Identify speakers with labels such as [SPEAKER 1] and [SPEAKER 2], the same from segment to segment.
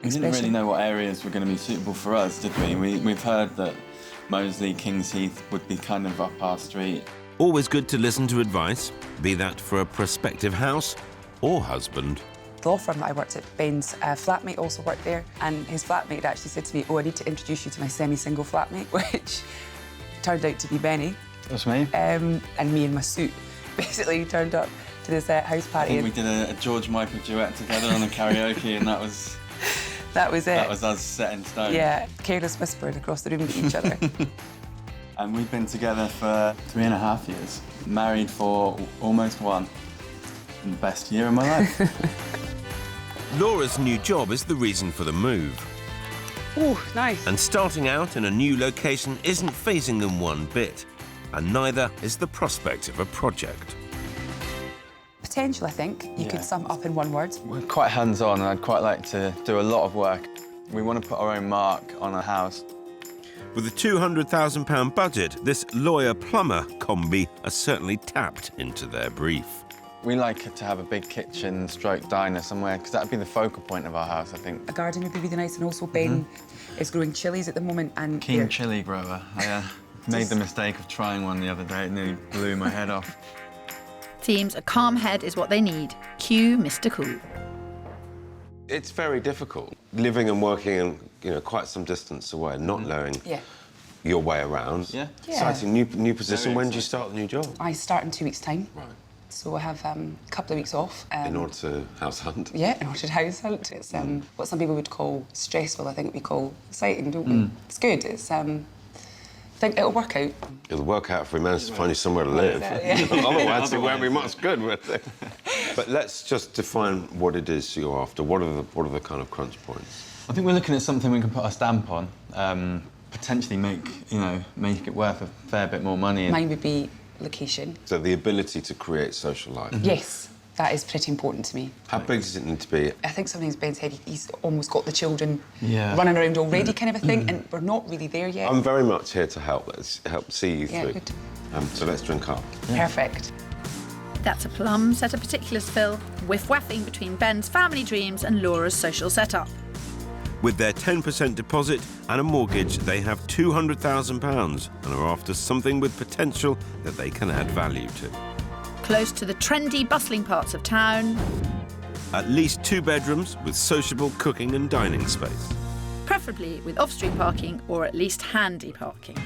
[SPEAKER 1] We didn't really know what areas were going to be suitable for us, did we? We've heard that Moseley, Kings Heath would be kind of up our street.
[SPEAKER 2] Always good to listen to advice, be that for a prospective house or husband.
[SPEAKER 3] The law firm that I worked at, Ben's flatmate also worked there, and his flatmate actually said to me, oh, I need to introduce you to my semi-single flatmate, which turned out to be Benny.
[SPEAKER 1] That's me.
[SPEAKER 3] And me in my suit basically turned up to this house party.
[SPEAKER 1] I think we did a George Michael duet together on the karaoke, and that was...
[SPEAKER 3] That was it.
[SPEAKER 1] That was us set in stone.
[SPEAKER 3] Yeah, careless whispered across the room to each other.
[SPEAKER 1] And we've been together for 3.5 years. Married for almost 1. The best year of my life.
[SPEAKER 2] Laura's new job is the reason for the move.
[SPEAKER 3] Ooh, nice.
[SPEAKER 2] And starting out in a new location isn't phasing them one bit. And neither is the prospect of a project.
[SPEAKER 3] Potential, I think. You could sum up in one word.
[SPEAKER 1] We're quite hands-on, and I'd quite like to do a lot of work. We want to put our own mark on a house.
[SPEAKER 2] With a £200,000 budget, this lawyer-plumber combi are certainly tapped into their brief.
[SPEAKER 1] We like to have a big kitchen stroke diner somewhere, because that would be the focal point of our house, I think.
[SPEAKER 3] A garden would be really nice, and also Ben is growing chilies at the moment. And
[SPEAKER 1] Keen chilli grower. I made the mistake of trying one the other day. It nearly blew my head off.
[SPEAKER 4] Teams, a calm head is what they need. Cue Mr. Cool.
[SPEAKER 5] It's very difficult living and working in quite some distance away, not knowing your way around.
[SPEAKER 1] Yeah.
[SPEAKER 5] Exciting new position. When do you start the new job?
[SPEAKER 3] I start in 2 weeks' time.
[SPEAKER 5] Right.
[SPEAKER 3] So I have a couple of weeks off.
[SPEAKER 5] In order to house hunt?
[SPEAKER 3] Yeah, in order to house hunt. It's what some people would call stressful, I think we call exciting, don't we? It's good. It's I think it'll work out.
[SPEAKER 5] It'll work out if we manage to find you somewhere to live. Otherwise, it won't be much good, will it? But let's just define what it is you're after. What are the kind of crunch points?
[SPEAKER 1] I think we're looking at something we can put our stamp on, potentially make it worth a fair bit more money.
[SPEAKER 3] Mine would be location.
[SPEAKER 5] So the ability to create social life.
[SPEAKER 3] Yes, that is pretty important to me.
[SPEAKER 5] How big does it need to be?
[SPEAKER 3] I think sometimes Ben's head, he's almost got the children
[SPEAKER 1] Yeah.
[SPEAKER 3] running around already, kind of a thing, and we're not really there yet.
[SPEAKER 5] I'm very much here to help. Let's help see you through.
[SPEAKER 3] Good.
[SPEAKER 5] So let's drink up.
[SPEAKER 3] Perfect.
[SPEAKER 4] That's a plum set of particulars, Phil, whiff-waffing between Ben's family dreams and Laura's social setup.
[SPEAKER 2] With their 10% deposit and a mortgage, they have £200,000 and are after something with potential that they can add value to.
[SPEAKER 4] Close to the trendy, bustling parts of town.
[SPEAKER 2] At least 2 bedrooms with sociable cooking and dining space.
[SPEAKER 4] Preferably with off-street parking or at least handy parking.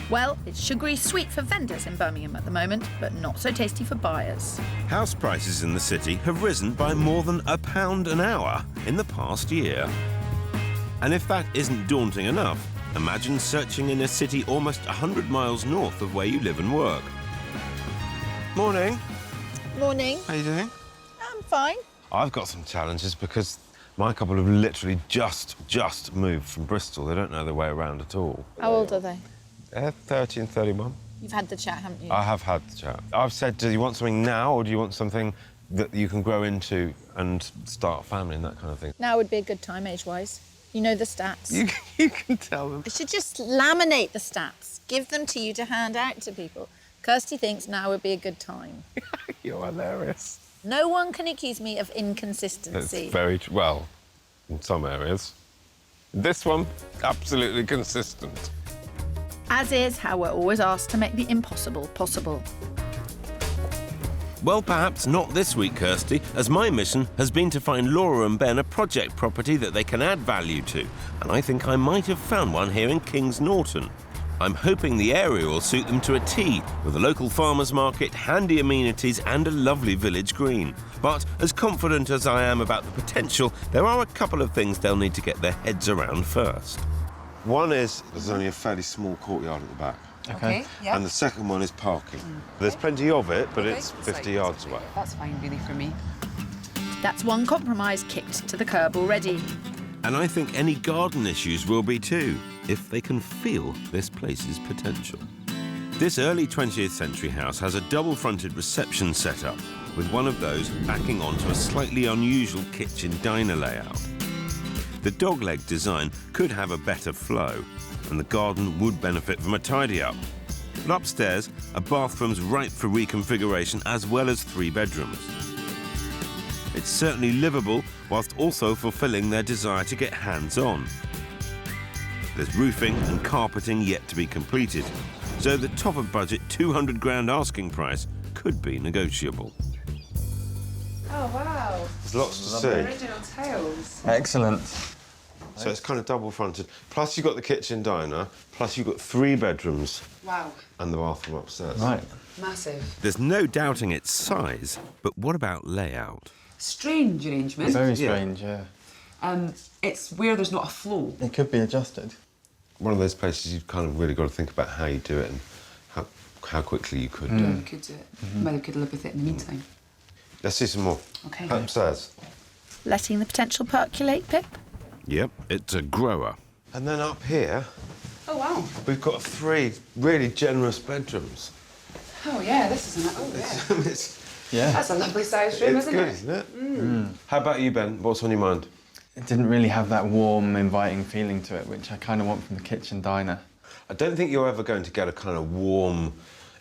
[SPEAKER 4] Well, it's sugary sweet for vendors in Birmingham at the moment, but not so tasty for buyers.
[SPEAKER 2] House prices in the city have risen by more than £1 an hour in the past year. And if that isn't daunting enough, imagine searching in a city almost 100 miles north of where you live and work. Morning.
[SPEAKER 6] Morning.
[SPEAKER 2] How you doing?
[SPEAKER 6] I'm fine.
[SPEAKER 5] I've got some challenges because my couple have literally just moved from Bristol. They don't know their way around at all.
[SPEAKER 6] How old are they?
[SPEAKER 5] They're 30 and 31.
[SPEAKER 6] You've had the chat, haven't you?
[SPEAKER 5] I have had the chat. I've said, do you want something now, or do you want something that you can grow into and start a family and that kind of thing?
[SPEAKER 6] Now would be a good time, age-wise. You know the stats.
[SPEAKER 5] You can tell them.
[SPEAKER 6] You should just laminate the stats. Give them to you to hand out to people. Kirstie thinks now would be a good time.
[SPEAKER 5] You're hilarious.
[SPEAKER 6] No one can accuse me of
[SPEAKER 5] That's
[SPEAKER 6] inconsistency.
[SPEAKER 5] very well, in some areas. This one, absolutely consistent.
[SPEAKER 4] As is how we're always asked to make the impossible possible.
[SPEAKER 2] Well, perhaps not this week, Kirstie, as my mission has been to find Laura and Ben a project property that they can add value to, and I think I might have found one here in Kings Norton. I'm hoping the area will suit them to a T, with a local farmer's market, handy amenities and a lovely village green. But as confident as I am about the potential, there are a couple of things they'll need to get their heads around first.
[SPEAKER 5] One is there's only a fairly small courtyard at the back.
[SPEAKER 3] Okay, yeah.
[SPEAKER 5] And the second one is parking. There's plenty of it, but it's 50 yards away.
[SPEAKER 3] That's fine, really, for me.
[SPEAKER 4] That's one compromise kicked to the curb already.
[SPEAKER 2] And I think any garden issues will be too, if they can feel this place's potential. This early 20th century house has a double-fronted reception setup, with one of those backing onto a slightly unusual kitchen diner layout. The dogleg design could have a better flow, and the garden would benefit from a tidy-up. But upstairs, a bathroom's ripe for reconfiguration, as well as 3 bedrooms. It's certainly livable, whilst also fulfilling their desire to get hands-on. There's roofing and carpeting yet to be completed, so the top-of-budget 200 grand asking price could be negotiable.
[SPEAKER 3] Oh, wow.
[SPEAKER 5] There's lots to see.
[SPEAKER 3] Original tiles.
[SPEAKER 1] Excellent.
[SPEAKER 5] So it's kind of double-fronted. Plus you've got the kitchen diner, plus you've got 3 bedrooms.
[SPEAKER 3] Wow.
[SPEAKER 5] And the bathroom upstairs.
[SPEAKER 1] Right.
[SPEAKER 3] Massive.
[SPEAKER 2] There's no doubting its size, but what about layout?
[SPEAKER 3] Strange arrangement.
[SPEAKER 1] Very strange, yeah.
[SPEAKER 3] It's where there's not a flow.
[SPEAKER 1] It could be adjusted.
[SPEAKER 5] One of those places you've kind of really got to think about how you do it and how quickly you could do
[SPEAKER 3] You
[SPEAKER 5] it.
[SPEAKER 3] could do it. Whether we could live with it in the meantime.
[SPEAKER 5] Let's see some more.
[SPEAKER 3] Okay.
[SPEAKER 5] Upstairs.
[SPEAKER 4] Letting the potential percolate, Pip?
[SPEAKER 2] Yep, it's a grower.
[SPEAKER 5] And then up here,
[SPEAKER 3] Oh, wow.
[SPEAKER 5] we've got 3 really generous bedrooms.
[SPEAKER 3] Oh, yeah, this isn't it. Oh, yeah.
[SPEAKER 5] It's
[SPEAKER 1] Yeah.
[SPEAKER 3] That's a lovely sized room, isn't
[SPEAKER 5] good,
[SPEAKER 3] it?
[SPEAKER 5] isn't it? How about you, Ben? What's on your mind?
[SPEAKER 1] It didn't really have that warm, inviting feeling to it, which I kind of want from the kitchen diner.
[SPEAKER 5] I don't think you're ever going to get a kind of warm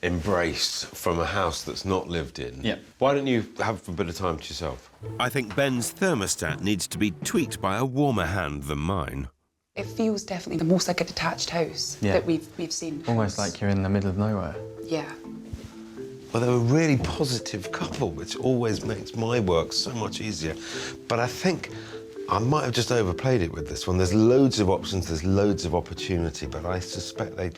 [SPEAKER 5] embrace from a house that's not lived in.
[SPEAKER 1] Yep.
[SPEAKER 5] Why don't you have a bit of time to yourself?
[SPEAKER 2] I think Ben's thermostat needs to be tweaked by a warmer hand than mine.
[SPEAKER 3] It feels definitely the most like a detached house
[SPEAKER 1] Yeah.
[SPEAKER 3] that we've seen.
[SPEAKER 1] Almost like you're in the middle of nowhere.
[SPEAKER 3] Yeah.
[SPEAKER 5] Well, they're a really positive couple, which always makes my work so much easier. But I think I might have just overplayed it with this one. There's loads of options, there's loads of opportunity, but I suspect they're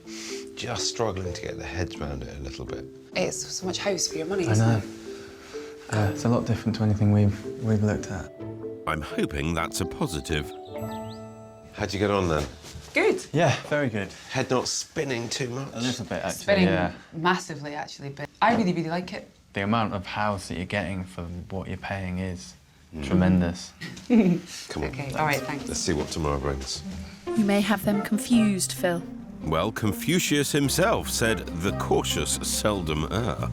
[SPEAKER 5] just struggling to get their heads around it a little bit.
[SPEAKER 3] It's so much house for your money,
[SPEAKER 1] I
[SPEAKER 3] isn't
[SPEAKER 1] know.
[SPEAKER 3] it?
[SPEAKER 1] It's a lot different to anything we've looked at.
[SPEAKER 2] I'm hoping that's a positive.
[SPEAKER 5] How'd you get on then?
[SPEAKER 3] Good.
[SPEAKER 1] Yeah, very good.
[SPEAKER 5] Head not spinning too much?
[SPEAKER 1] A little bit, actually,
[SPEAKER 3] Spinning
[SPEAKER 1] yeah.
[SPEAKER 3] massively, actually, but I really, really like it.
[SPEAKER 1] The amount of house that you're getting for what you're paying is tremendous.
[SPEAKER 5] Come on.
[SPEAKER 3] Okay, all right, thanks.
[SPEAKER 5] Let's see what tomorrow brings.
[SPEAKER 4] You may have them confused, Phil.
[SPEAKER 2] Well, Confucius himself said, "The cautious seldom err."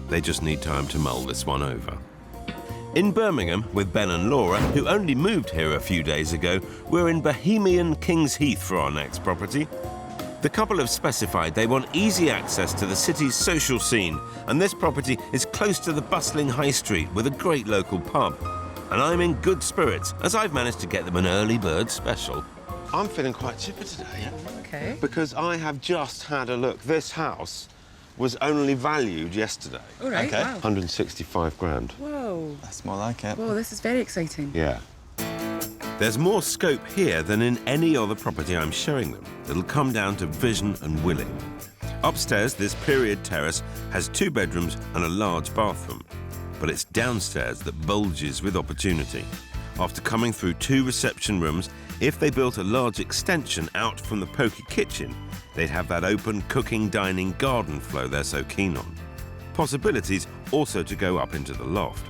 [SPEAKER 2] They just need time to mull this one over. In Birmingham, with Ben and Laura, who only moved here a few days ago, we're in Bohemian King's Heath for our next property. The couple have specified they want easy access to the city's social scene, and this property is close to the bustling high street with a great local pub. And I'm in good spirits, as I've managed to get them an early bird special.
[SPEAKER 5] I'm feeling quite chipper today.
[SPEAKER 3] Okay.
[SPEAKER 5] Because I have just had a look. This house was only valued yesterday.
[SPEAKER 3] All right,
[SPEAKER 1] Okay.
[SPEAKER 3] wow.
[SPEAKER 5] 165 grand.
[SPEAKER 3] Whoa.
[SPEAKER 1] That's more like it.
[SPEAKER 3] Whoa, this is very exciting.
[SPEAKER 5] Yeah.
[SPEAKER 2] There's more scope here than in any other property I'm showing them. It'll come down to vision and willing. Upstairs, this period terrace has 2 bedrooms and a large bathroom. But it's downstairs that bulges with opportunity. After coming through 2 reception rooms, if they built a large extension out from the pokey kitchen, they'd have that open cooking, dining, garden flow they're so keen on. Possibilities also to go up into the loft.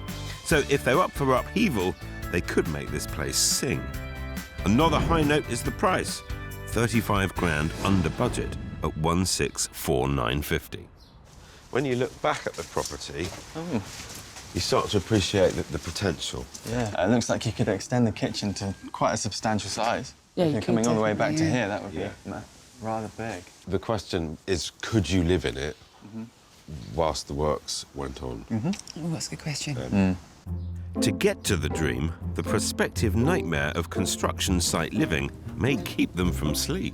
[SPEAKER 2] So if they're up for upheaval, they could make this place sing. Another high note is the price. 35 grand under budget at 164,950.
[SPEAKER 5] When you look back at the property, you start to appreciate the potential.
[SPEAKER 1] Yeah, it looks like you could extend the kitchen to quite a substantial size.
[SPEAKER 3] Yeah,
[SPEAKER 1] if
[SPEAKER 3] you
[SPEAKER 1] you're
[SPEAKER 3] could
[SPEAKER 1] coming all the way back to
[SPEAKER 3] definitely,
[SPEAKER 1] here, that would be rather big.
[SPEAKER 5] The question is, could you live in it whilst the works went on?
[SPEAKER 3] Oh, that's a good question.
[SPEAKER 2] To get to the dream, the prospective nightmare of construction site living may keep them from sleep.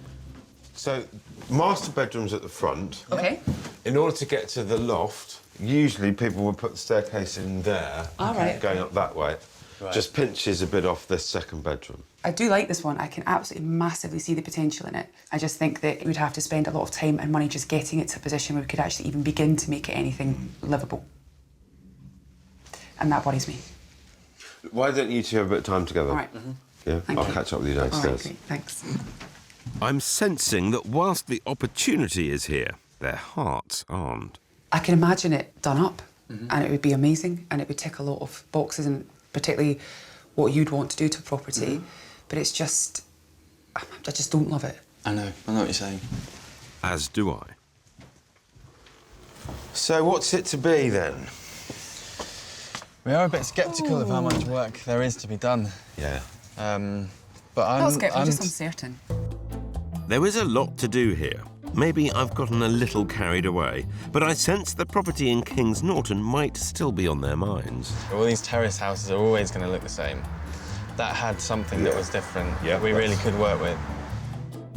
[SPEAKER 5] So, master bedrooms at the front.
[SPEAKER 3] Okay.
[SPEAKER 5] In order to get to the loft, usually people would put the staircase in there,
[SPEAKER 3] All right.
[SPEAKER 5] going up that way.
[SPEAKER 1] Right.
[SPEAKER 5] Just pinches a bit off this second bedroom.
[SPEAKER 3] I do like this one. I can absolutely massively see the potential in it. I just think that we'd have to spend a lot of time and money just getting it to a position where we could actually even begin to make it anything livable. And that worries me.
[SPEAKER 5] Why don't you two have a bit of time together?
[SPEAKER 3] All right.
[SPEAKER 5] Yeah,
[SPEAKER 3] Thank
[SPEAKER 5] I'll
[SPEAKER 3] you.
[SPEAKER 5] catch up with you
[SPEAKER 3] All right,
[SPEAKER 5] downstairs.
[SPEAKER 3] great. Thanks.
[SPEAKER 2] I'm sensing that whilst the opportunity is here, their hearts aren't.
[SPEAKER 3] I can imagine it done up, and it would be amazing, and it would tick a lot of boxes, and particularly what you'd want to do to a property. But it's just, I just don't love it.
[SPEAKER 1] I know what you're saying.
[SPEAKER 2] As do I.
[SPEAKER 5] So what's it to be then?
[SPEAKER 1] We are a bit sceptical of how much work there is to be done.
[SPEAKER 5] Yeah.
[SPEAKER 1] But I'm
[SPEAKER 3] Not sceptical, just uncertain.
[SPEAKER 2] There is a lot to do here. Maybe I've gotten a little carried away, but I sense the property in Kings Norton might still be on their minds.
[SPEAKER 1] All these terrace houses are always going to look the same. That had something that was different that we really could work with.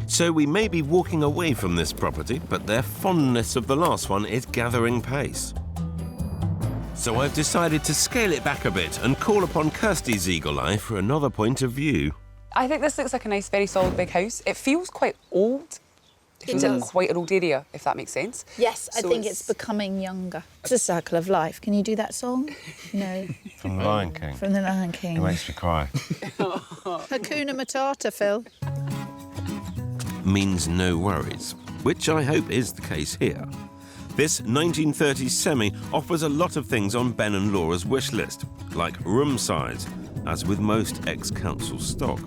[SPEAKER 2] So we may be walking away from this property, but their fondness of the last one is gathering pace. So I've decided to scale it back a bit and call upon Kirstie's eagle eye for another point of view.
[SPEAKER 3] I think this looks like a nice, very solid big house. It feels quite old. It feels like quite an old area, if that makes sense.
[SPEAKER 6] Yes, I think it's becoming younger. It's a circle of life. Can you do that song? No.
[SPEAKER 5] From The Lion King.
[SPEAKER 6] From The Lion King.
[SPEAKER 5] It makes me cry.
[SPEAKER 6] Hakuna Matata, Phil.
[SPEAKER 2] Means no worries, which I hope is the case here. This 1930s semi offers a lot of things on Ben and Laura's wish list, like room size, as with most ex-council stock.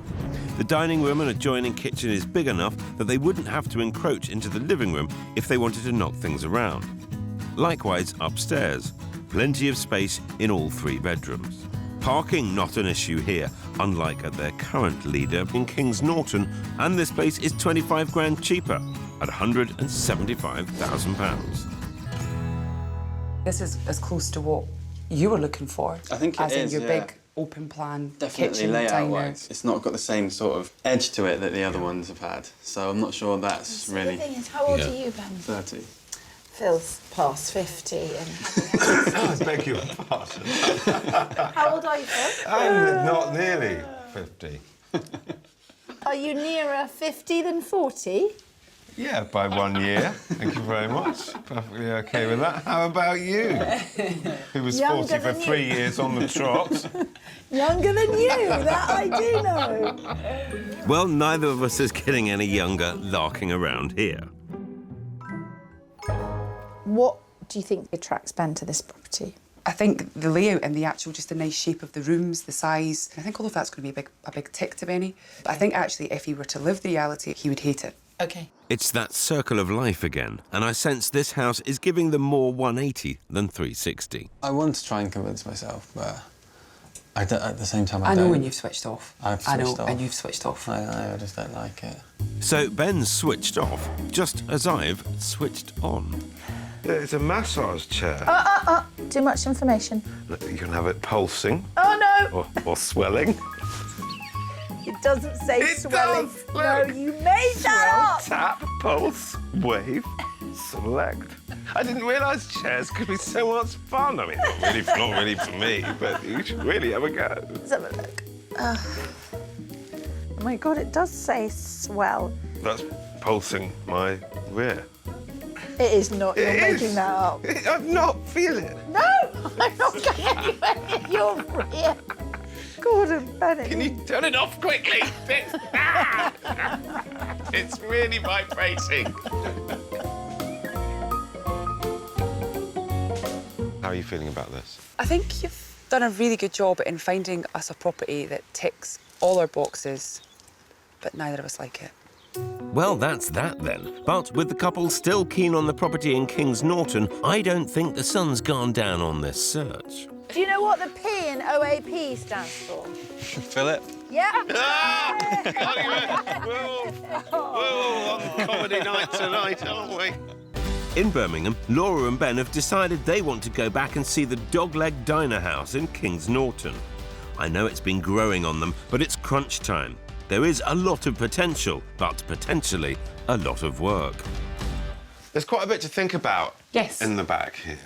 [SPEAKER 2] The dining room and adjoining kitchen is big enough that they wouldn't have to encroach into the living room if they wanted to knock things around. Likewise, upstairs, plenty of space in all 3 bedrooms. Parking not an issue here, unlike at their current leader in Kings Norton, and this place is 25 grand cheaper at £175,000.
[SPEAKER 3] This is as close to what you were looking for.
[SPEAKER 1] I think it
[SPEAKER 3] as
[SPEAKER 1] is,
[SPEAKER 3] in your
[SPEAKER 1] yeah.
[SPEAKER 3] big open plan
[SPEAKER 1] Definitely
[SPEAKER 3] kitchen, diner.
[SPEAKER 1] layout-wise. It's not got the same sort of edge to it that the other ones have had. So I'm not sure that's really...
[SPEAKER 6] The thing is, how old are you, Ben?
[SPEAKER 1] 30.
[SPEAKER 6] Phil's past 50 and...
[SPEAKER 5] I beg your pardon.
[SPEAKER 6] How old are you, Phil?
[SPEAKER 5] I'm not nearly 50.
[SPEAKER 6] Are you nearer 50 than 40?
[SPEAKER 5] Yeah, by 1 year. Thank you very much. Perfectly OK with that. How about you? Who was
[SPEAKER 6] Younger
[SPEAKER 5] 40 for
[SPEAKER 6] than
[SPEAKER 5] 3
[SPEAKER 6] you.
[SPEAKER 5] years on the trot.
[SPEAKER 6] Younger than you, that I do know.
[SPEAKER 2] Well, neither of us is getting any younger larking around here.
[SPEAKER 6] What do you think attracts Ben to this property?
[SPEAKER 3] I think the layout and the actual just the nice shape of the rooms, the size, I think all of that's going to be a big tick to Benny. But I think actually if he were to live the reality, he would hate it.
[SPEAKER 6] OK.
[SPEAKER 2] It's that circle of life again, and I sense this house is giving them more 180 than 360.
[SPEAKER 1] I want to try and convince myself, but I don't, at the same time I
[SPEAKER 3] know
[SPEAKER 1] don't.
[SPEAKER 3] when you've switched off.
[SPEAKER 1] I've switched off.
[SPEAKER 3] And you've switched off.
[SPEAKER 1] I just don't like it.
[SPEAKER 2] So Ben's switched off, just as I've switched on.
[SPEAKER 5] Yeah, it's a massage chair.
[SPEAKER 6] Too much information.
[SPEAKER 5] You can have it pulsing.
[SPEAKER 6] Oh, no!
[SPEAKER 5] Or swelling.
[SPEAKER 6] It doesn't say
[SPEAKER 5] It
[SPEAKER 6] swelling.
[SPEAKER 5] does,
[SPEAKER 6] No,
[SPEAKER 5] look.
[SPEAKER 6] you made that up!
[SPEAKER 5] Tap, pulse, wave, select. I didn't realise chairs could be so much fun. I mean, not really for me, but you should really have a go.
[SPEAKER 6] Let's have a look. Oh my God, it does say swell.
[SPEAKER 5] That's pulsing my rear.
[SPEAKER 6] It is not. You're
[SPEAKER 5] It
[SPEAKER 6] making
[SPEAKER 5] is.
[SPEAKER 6] that up.
[SPEAKER 5] I'm not feeling it.
[SPEAKER 6] No, I'm not going anywhere near your rear. Gordon Bennett.
[SPEAKER 5] Can you turn it off quickly? It's really vibrating. How are you feeling about this?
[SPEAKER 3] I think you've done a really good job in finding us a property that ticks all our boxes, but neither of us like it.
[SPEAKER 2] Well, that's that then. But with the couple still keen on the property in Kings Norton, I don't think the sun's gone down on this search.
[SPEAKER 6] Do you know what the P in OAP stands for?
[SPEAKER 1] Philip?
[SPEAKER 6] Yeah.
[SPEAKER 5] We're all on comedy night tonight, aren't we?
[SPEAKER 2] In Birmingham, Laura and Ben have decided they want to go back and see the Dogleg Diner House in Kings Norton. I know it's been growing on them, but it's crunch time. There is a lot of potential, but potentially a lot of work.
[SPEAKER 5] There's quite a bit to think about
[SPEAKER 3] Yes.
[SPEAKER 5] in the back here.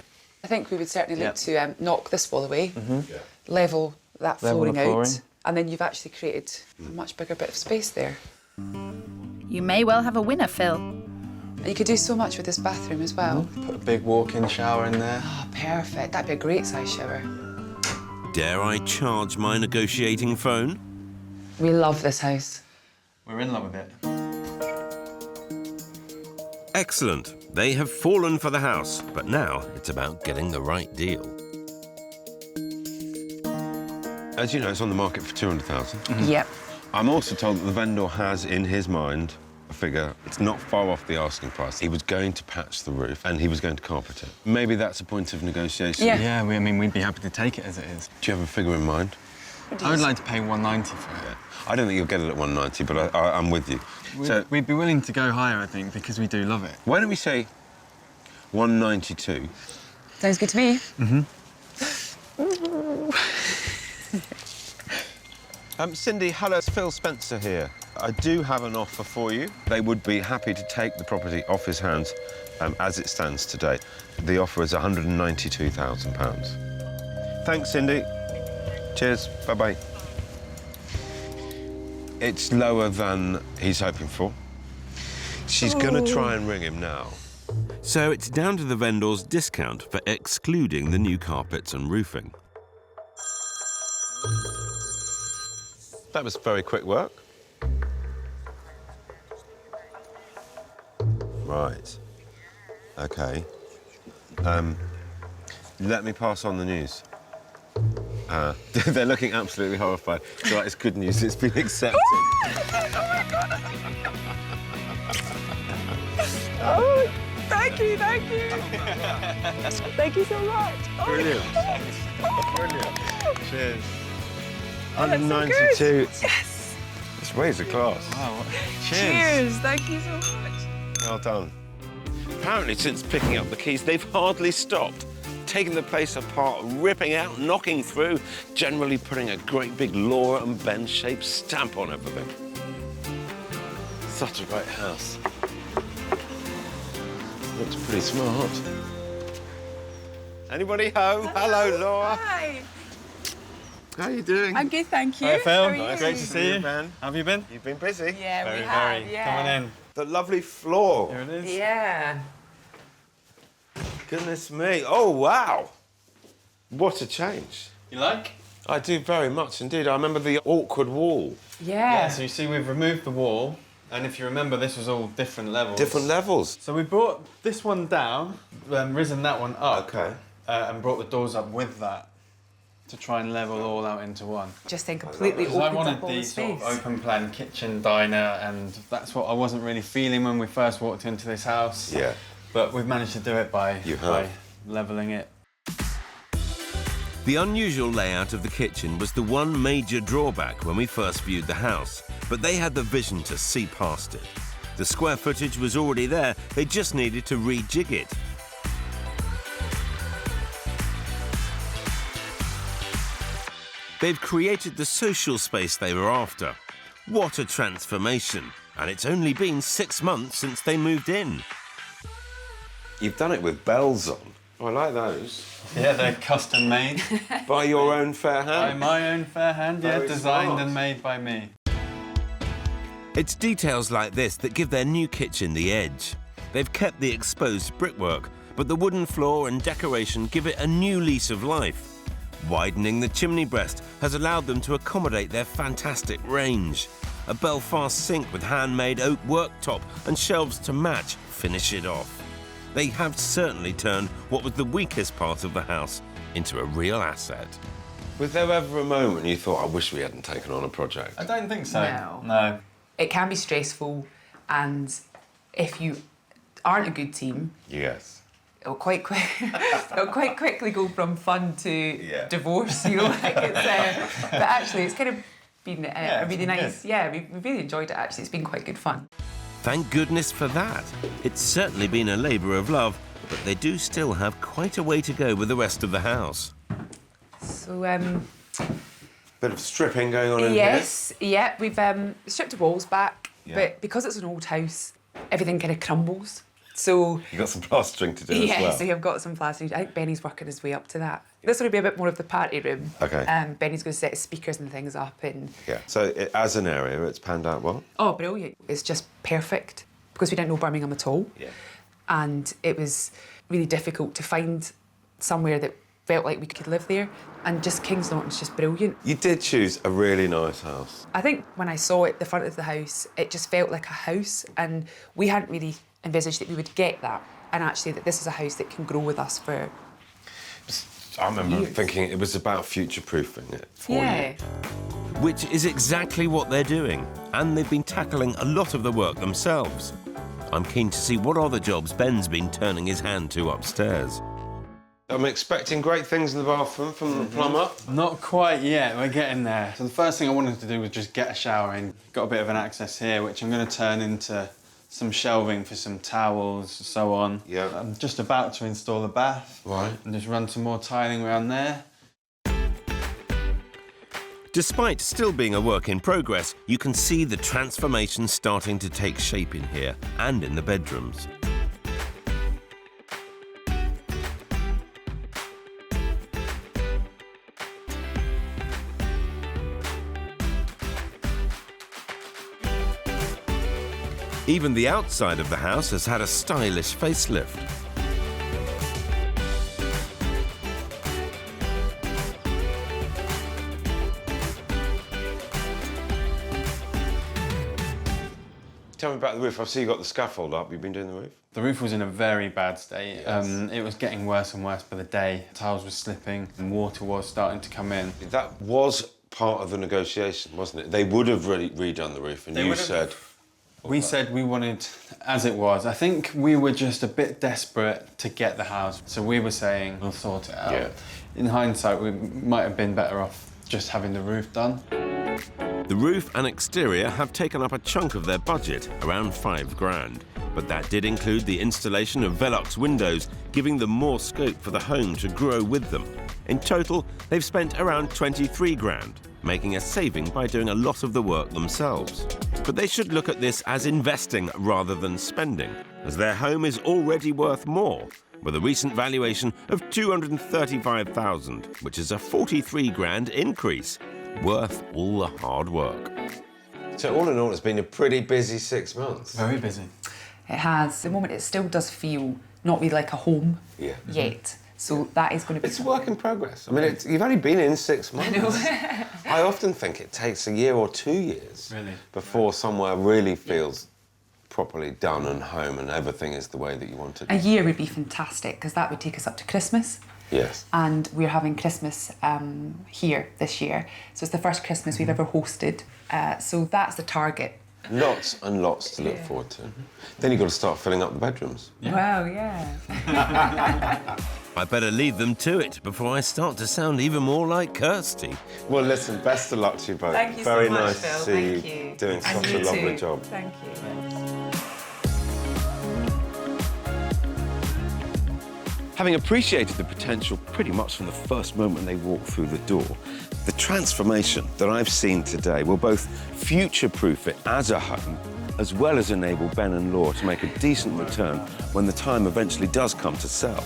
[SPEAKER 3] I think we would certainly look to knock this wall away,
[SPEAKER 5] Yeah.
[SPEAKER 3] level that
[SPEAKER 1] Level the
[SPEAKER 3] flooring out,
[SPEAKER 1] flooring.
[SPEAKER 3] and then you've actually created a much bigger bit of space there.
[SPEAKER 4] You may well have a winner, Phil.
[SPEAKER 3] And you could do so much with this bathroom as well.
[SPEAKER 1] Put a big walk-in shower in there.
[SPEAKER 3] Oh, perfect. That'd be a great size shower.
[SPEAKER 2] Dare I charge my negotiating phone?
[SPEAKER 3] We love this house.
[SPEAKER 1] We're in love with it.
[SPEAKER 2] Excellent. They have fallen for the house, but now it's about getting the right deal.
[SPEAKER 5] As you know, it's on the market for 200,000.
[SPEAKER 3] Yep.
[SPEAKER 5] I'm also told that the vendor has in his mind a figure. It's not far off the asking price. He was going to patch the roof and he was going to carpet it. Maybe that's a point of negotiation.
[SPEAKER 3] Yeah.
[SPEAKER 1] Yeah, I mean, we'd be happy to take it as it is.
[SPEAKER 5] Do you have a figure in mind?
[SPEAKER 1] I would like to pay 190 for it.
[SPEAKER 5] I don't think you'll get it at 190, but I'm with you.
[SPEAKER 1] We'd be willing to go higher, I think, because we do love it.
[SPEAKER 5] Why don't we say 192?
[SPEAKER 3] Sounds good to me.
[SPEAKER 5] Cindy, hello, it's Phil Spencer here. I do have an offer for you. They would be happy to take the property off his hands as it stands today. The offer is £192,000. Thanks, Cindy. Cheers, bye-bye. It's lower than he's hoping for. She's going to try and ring him now.
[SPEAKER 2] So it's down to the vendor's discount for excluding the new carpets and roofing.
[SPEAKER 5] That was very quick work. Right. OK. Let me pass on the news. They're looking absolutely horrified. So it's good news, it's been accepted.
[SPEAKER 7] Oh, thank you. Thank you so much. Oh.
[SPEAKER 5] Brilliant. Brilliant. Cheers.
[SPEAKER 7] Oh, that's so
[SPEAKER 5] 192.
[SPEAKER 7] good. Yes.
[SPEAKER 5] Let's raise a glass.
[SPEAKER 1] Wow.
[SPEAKER 7] Cheers. Thank you so much.
[SPEAKER 5] Well done.
[SPEAKER 2] Apparently, since picking up the keys, they've hardly stopped, taking the place apart, ripping out, knocking through, generally putting a great big Laura and Ben-shaped stamp on everything. Such a great house.
[SPEAKER 5] Looks pretty smart. Anybody home? Hello, Laura.
[SPEAKER 7] Hi.
[SPEAKER 5] How are you doing?
[SPEAKER 7] I'm good, thank you.
[SPEAKER 1] Hi, Phil.
[SPEAKER 7] How are you?
[SPEAKER 1] Great to see you.
[SPEAKER 5] Ben.
[SPEAKER 1] Have you been?
[SPEAKER 5] You've been busy.
[SPEAKER 7] Yeah,
[SPEAKER 1] Very,
[SPEAKER 7] we have.
[SPEAKER 1] very.
[SPEAKER 7] Yeah.
[SPEAKER 1] Come on in.
[SPEAKER 5] The lovely floor.
[SPEAKER 1] Here it is.
[SPEAKER 7] Yeah.
[SPEAKER 5] Goodness me. Oh, wow. What a change.
[SPEAKER 1] You like?
[SPEAKER 5] I do very much indeed. I remember the awkward wall.
[SPEAKER 1] Yeah, so you see we've removed the wall, and if you remember, this was all different levels.
[SPEAKER 5] Different levels.
[SPEAKER 1] So we brought this one down, risen that one up,
[SPEAKER 5] OK.
[SPEAKER 1] and brought the doors up with that to try and level all out into one.
[SPEAKER 3] Just then completely
[SPEAKER 1] Because I
[SPEAKER 3] opened
[SPEAKER 1] wanted
[SPEAKER 3] up all the
[SPEAKER 1] the sort
[SPEAKER 3] space.
[SPEAKER 1] of open plan kitchen diner, and that's what I wasn't really feeling when we first walked into this house.
[SPEAKER 5] Yeah.
[SPEAKER 1] But we've managed to do it by
[SPEAKER 5] have.
[SPEAKER 1] levelling it.
[SPEAKER 2] The unusual layout of the kitchen was the one major drawback when we first viewed the house, but they had the vision to see past it. The square footage was already there, they just needed to rejig it. They've created the social space they were after. What a transformation! And it's only been 6 months since they moved in.
[SPEAKER 5] You've done it with bells on. Oh, I like those.
[SPEAKER 1] Yeah, they're custom made.
[SPEAKER 5] By your own fair
[SPEAKER 1] By
[SPEAKER 5] hand.
[SPEAKER 1] my own fair hand, yeah,
[SPEAKER 5] Very
[SPEAKER 1] designed
[SPEAKER 5] smart.
[SPEAKER 1] and made by me.
[SPEAKER 2] It's details like this that give their new kitchen the edge. They've kept the exposed brickwork, but the wooden floor and decoration give it a new lease of life. Widening the chimney breast has allowed them to accommodate their fantastic range. A Belfast sink with handmade oak worktop and shelves to match finish it off. They have certainly turned what was the weakest part of the house into a real asset.
[SPEAKER 5] Was there ever a moment you thought, I wish we hadn't taken on a project?
[SPEAKER 1] I don't think so.
[SPEAKER 3] No. It can be stressful, and if you aren't a good team,
[SPEAKER 5] Yes.
[SPEAKER 3] it'll quite quickly go from fun to divorce. You know, like it's. But actually, it's kind of been a really nice. Yeah, we've really enjoyed it. Actually, it's been quite good fun.
[SPEAKER 2] Thank goodness for that. It's certainly been a labour of love, but they do still have quite a way to go with the rest of the house.
[SPEAKER 3] So
[SPEAKER 5] Bit of stripping going on in
[SPEAKER 3] yes, yeah, we've stripped the walls back,
[SPEAKER 5] Yeah.
[SPEAKER 3] but because it's an old house, everything kind of crumbles. So
[SPEAKER 5] here. You've got some plastering to do
[SPEAKER 3] yeah,
[SPEAKER 5] as well.
[SPEAKER 3] so you've got some plastering. I think Benny's working his way up to that. This will be a bit more of the party room.
[SPEAKER 5] OK.
[SPEAKER 3] Benny's going to set his speakers and things up, and
[SPEAKER 5] Yeah. So as an area, it's panned out well?
[SPEAKER 3] oh, brilliant! It's just perfect because we didn't know Birmingham at all, and it was really difficult to find somewhere that felt like we could live there. And just Kings Norton's just brilliant.
[SPEAKER 5] You did choose a really nice house.
[SPEAKER 3] I think when I saw it, the front of the house, it just felt like a house, and we hadn't really envisaged that we would get that, and actually that this is a house that can grow with us for.
[SPEAKER 5] I remember
[SPEAKER 3] years.
[SPEAKER 5] thinking it was about future-proofing it for you.
[SPEAKER 2] Which is exactly what they're doing, and they've been tackling a lot of the work themselves. I'm keen to see what other jobs Ben's been turning his hand to upstairs.
[SPEAKER 5] I'm expecting great things in the bathroom from the plumber.
[SPEAKER 1] Not quite yet, we're getting there. So the first thing I wanted to do was just get a shower in. Got a bit of an access here, which I'm going to turn into some shelving for some towels and so on.
[SPEAKER 5] Yeah.
[SPEAKER 1] I'm just about to install a bath.
[SPEAKER 5] Right.
[SPEAKER 1] And just run some more tiling around there.
[SPEAKER 2] Despite still being a work in progress, you can see the transformation starting to take shape in here and in the bedrooms. Even the outside of the house has had a stylish facelift.
[SPEAKER 5] Tell me about the roof. I see you got the scaffold up. You've been doing the roof?
[SPEAKER 1] The roof was in a very bad state.
[SPEAKER 5] Yes.
[SPEAKER 1] It was getting worse and worse by the day. Tiles were slipping and water was starting to come in.
[SPEAKER 5] That was part of the negotiation, wasn't it? They would have really redone the roof, and you said...
[SPEAKER 1] We said we wanted as it was. I think we were just a bit desperate to get the house, so we were saying we'll sort it out.
[SPEAKER 5] Yeah.
[SPEAKER 1] In hindsight, we might have been better off just having the roof done.
[SPEAKER 2] The roof and exterior have taken up a chunk of their budget, around £5,000. But that did include the installation of Velux windows, giving them more scope for the home to grow with them. In total, they've spent around £23,000, making a saving by doing a lot of the work themselves. But they should look at this as investing rather than spending, as their home is already worth more, with a recent valuation of $235,000, which is a £43,000 increase, worth all the hard work.
[SPEAKER 5] So all in all, it's been a pretty busy 6 months.
[SPEAKER 1] Very busy.
[SPEAKER 3] It has. At the moment, it still does feel not really like a home yet. So that is going to be...
[SPEAKER 5] It's a work in progress. I mean, you've only been in 6 months.
[SPEAKER 3] I know.
[SPEAKER 5] I often think it takes a year or 2 years before somewhere really feels properly done and home and everything is the way that you want it.
[SPEAKER 3] A year would be fantastic, because that would take us up to Christmas.
[SPEAKER 5] Yes.
[SPEAKER 3] And we're having Christmas here this year. So it's the first Christmas we've ever hosted. So that's the target.
[SPEAKER 5] Lots and lots to look forward to. Then you've got to start filling up the bedrooms.
[SPEAKER 3] Yeah. Well, yeah.
[SPEAKER 2] I better leave them to it before I start to sound even more like Kirstie.
[SPEAKER 5] Well, listen, best of luck to you both.
[SPEAKER 3] Thank you
[SPEAKER 5] Very
[SPEAKER 3] so much,
[SPEAKER 5] nice
[SPEAKER 3] Phil.
[SPEAKER 5] to see
[SPEAKER 3] Thank
[SPEAKER 5] you
[SPEAKER 3] you.
[SPEAKER 5] doing
[SPEAKER 3] And
[SPEAKER 5] such
[SPEAKER 3] you
[SPEAKER 5] a lovely
[SPEAKER 3] too.
[SPEAKER 5] job.
[SPEAKER 3] Thank you.
[SPEAKER 2] Having appreciated the potential pretty much from the first moment they walked through the door, the transformation that I've seen today will both future-proof it as a home, as well as enable Ben and Laura to make a decent return when the time eventually does come to sell.